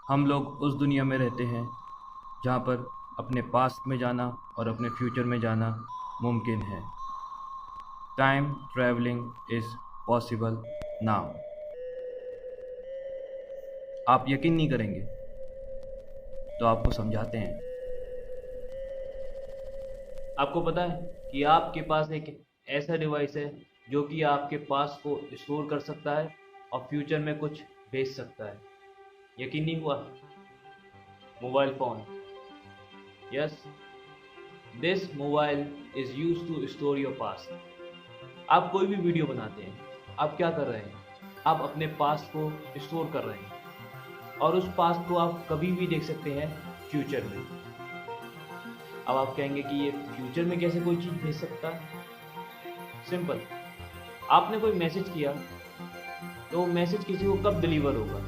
हम लोग उस दुनिया में रहते हैं जहाँ पर अपने पास्ट में जाना और अपने फ्यूचर में जाना मुमकिन है। Time travelling is possible now. आप यकीन नहीं करेंगे तो आपको समझाते हैं। आपको पता है कि आपके पास एक ऐसा डिवाइस है जो कि आपके पास्ट को स्टोर कर सकता है और फ्यूचर में कुछ भेज सकता है। यकीन नहीं हुआ? Mobile phone. Yes, this mobile is use to store your past. आप कोई भी वीडियो बनाते हैं, आप क्या कर रहे हैं? आप अपने पास्ट को स्टोर कर रहे हैं और उस पास्ट को आप कभी भी देख सकते हैं फ्यूचर में। अब आप कहेंगे कि ये फ्यूचर में कैसे कोई चीज़ भेज सकता है? सिंपल, आपने कोई मैसेज किया तो वो मैसेज किसी को कब डिलीवर होगा?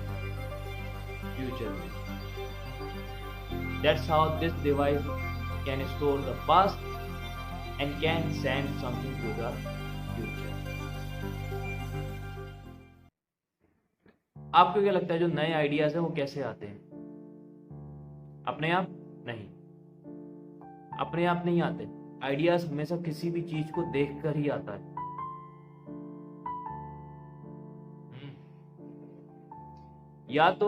फ्यूचर में। That's how this device can store the past and can send something to the future. आपको क्या लगता है जो नए आइडियाज हैं वो कैसे आते हैं? अपने आप नहीं, अपने आप नहीं आते। आइडियाज हमेशा किसी भी चीज को देख कर ही आता है। या तो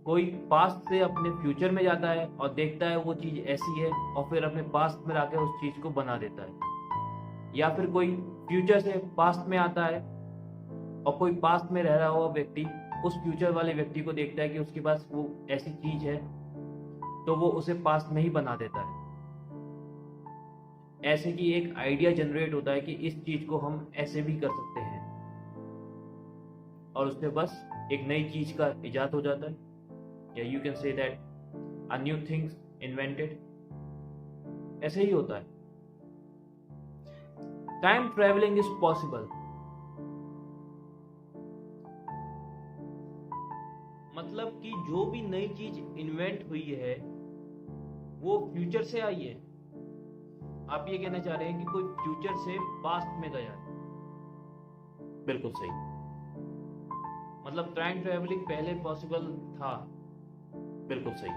कोई पास्ट से अपने फ्यूचर में जाता है और देखता है वो चीज ऐसी है और फिर अपने पास्ट में आकर उस चीज को बना देता है, या फिर कोई फ्यूचर से पास्ट में आता है और कोई पास्ट में रह रहा हुआ व्यक्ति उस फ्यूचर वाले व्यक्ति को देखता है कि उसके पास वो ऐसी चीज है तो वो उसे पास्ट में ही बना देता है। ऐसे कि एक आइडिया जनरेट होता है कि इस चीज को हम ऐसे भी कर सकते हैं और उससे बस एक नई चीज का इजाद हो जाता है, या you can say that a new things invented. ऐसे ही होता है। Time travelling is possible. मतलब कि जो भी नई चीज इन्वेंट हुई है वो फ्यूचर से आई है। आप ये कहना चाह रहे हैं कि कोई फ्यूचर से पास्ट में गया है? बिल्कुल सही। मतलब टाइम ट्रेवलिंग पहले पॉसिबल था। बिल्कुल सही।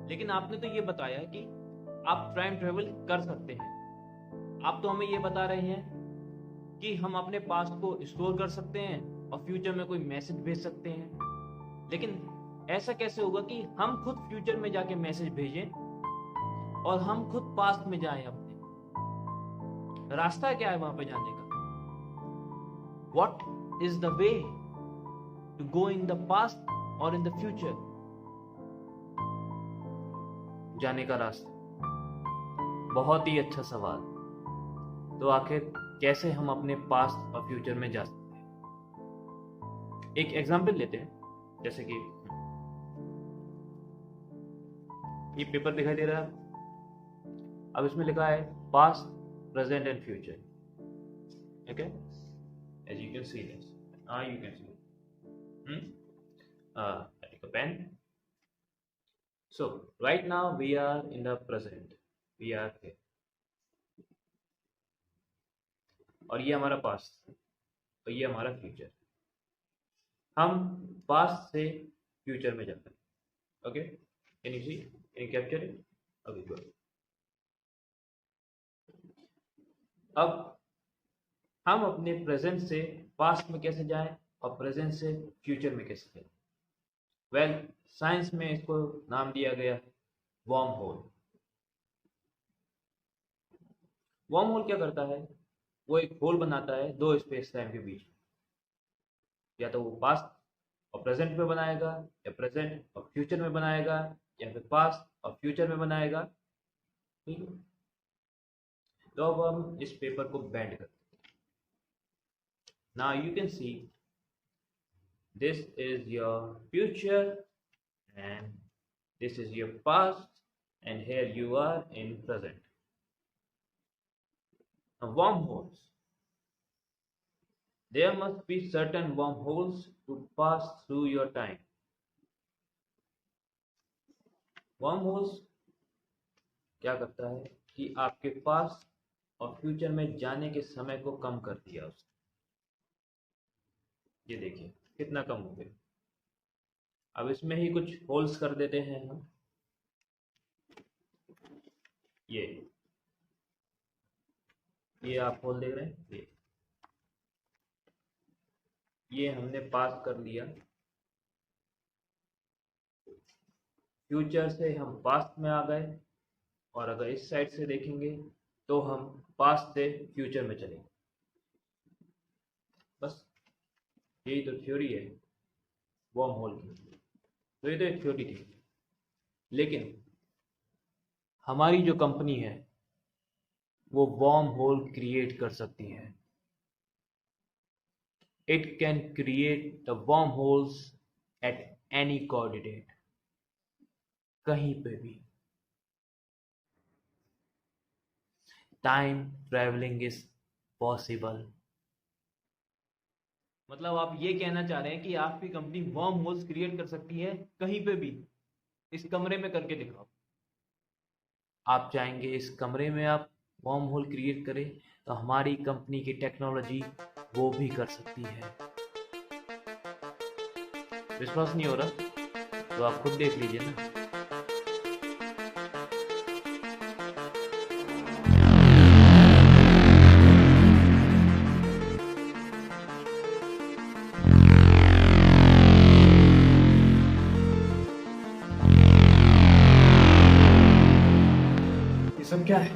लेकिन आपने तो ये बताया कि आप टाइम ट्रेवल कर सकते हैं। आप तो हमें ये बता रहे हैं कि हम अपने पास्ट को स्टोर कर सकते हैं और फ्यूचर में कोई मैसेज भेज सकते हैं। लेकिन ऐसा कैसे होगा कि हम खुद फ्यूचर में जाके मैसेज भेजें और हम खुद पास्ट में जाएं? अपने रास्ता क्या है वहां पे जाने का? What is the way to go in the past और इन द फ्यूचर? जाने का रास्ता, बहुत ही अच्छा सवाल। तो आखिर कैसे हम अपने पास्ट और फ्यूचर में जा सकते हैं? एक एग्जांपल लेते हैं। जैसे कि ये पेपर दिखाई दे रहा है, अब इसमें लिखा है past, present and future. Okay, as you can see this, you can see I take a pen. So right now we are in the present, we are here, और ये हमारा पास्ट और ये हमारा फ्यूचर। हम पास्ट से future में जाते हैं। Okay, can you see, can you capture it? Okay, good. अब हम अपने प्रेजेंट से पास्ट में कैसे जाएं और प्रेजेंट से फ्यूचर में कैसे जाएं? वेल, साइंस में इसको नाम दिया गया वर्म होल। वर्म होल क्या करता है? वो एक होल बनाता है दो स्पेस टाइम के बीच में। या तो वो पास्ट और प्रेजेंट में बनाएगा, या प्रेजेंट और फ्यूचर में बनाएगा, या फिर पास्ट और फ्यूचर में बनाएगा। ठीक है, तो अब हम इस पेपर को बेंड करते हैं। Now you can C this is your future and this is your past, and here you are in present. Now, wormholes. There must be certain wormholes to pass through your time. Wormholes क्या करता है कि आपके पास और future में जाने के समय को कम कर दिया उसने। ये देखिए कितना कम हो गया। अब इसमें ही कुछ होल्स कर देते हैं हम। ये आप होल देख रहे हैं, ये हमने पास कर लिया। फ्यूचर से हम पास्ट में आ गए, और अगर इस साइड से देखेंगे तो हम पास्ट से फ्यूचर में चलेंगे। बस यही तो थ्योरी है वर्म होल की। तो ये तो एक थ्योरी थी, लेकिन हमारी जो कंपनी है वो वर्म होल क्रिएट कर सकती है। It can create the worm holes at any coordinate, कहीं पे भी। Time travelling is possible. मतलब आप ये कहना चाह रहे हैं कि आपकी कंपनी वर्म होल्स क्रिएट कर सकती है कहीं पे भी। इस कमरे में करके दिखाओ। आप चाहेंगे इस कमरे में आप वर्म होल क्रिएट करें, तो हमारी कंपनी की टेक्नोलॉजी वो भी कर सकती है। विश्वास नहीं हो रहा तो आप खुद देख लीजिए ना। ये सब क्या है?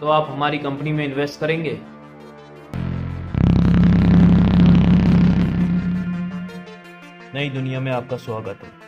तो आप हमारी कंपनी में इन्वेस्ट करेंगे? नई दुनिया में आपका स्वागत है।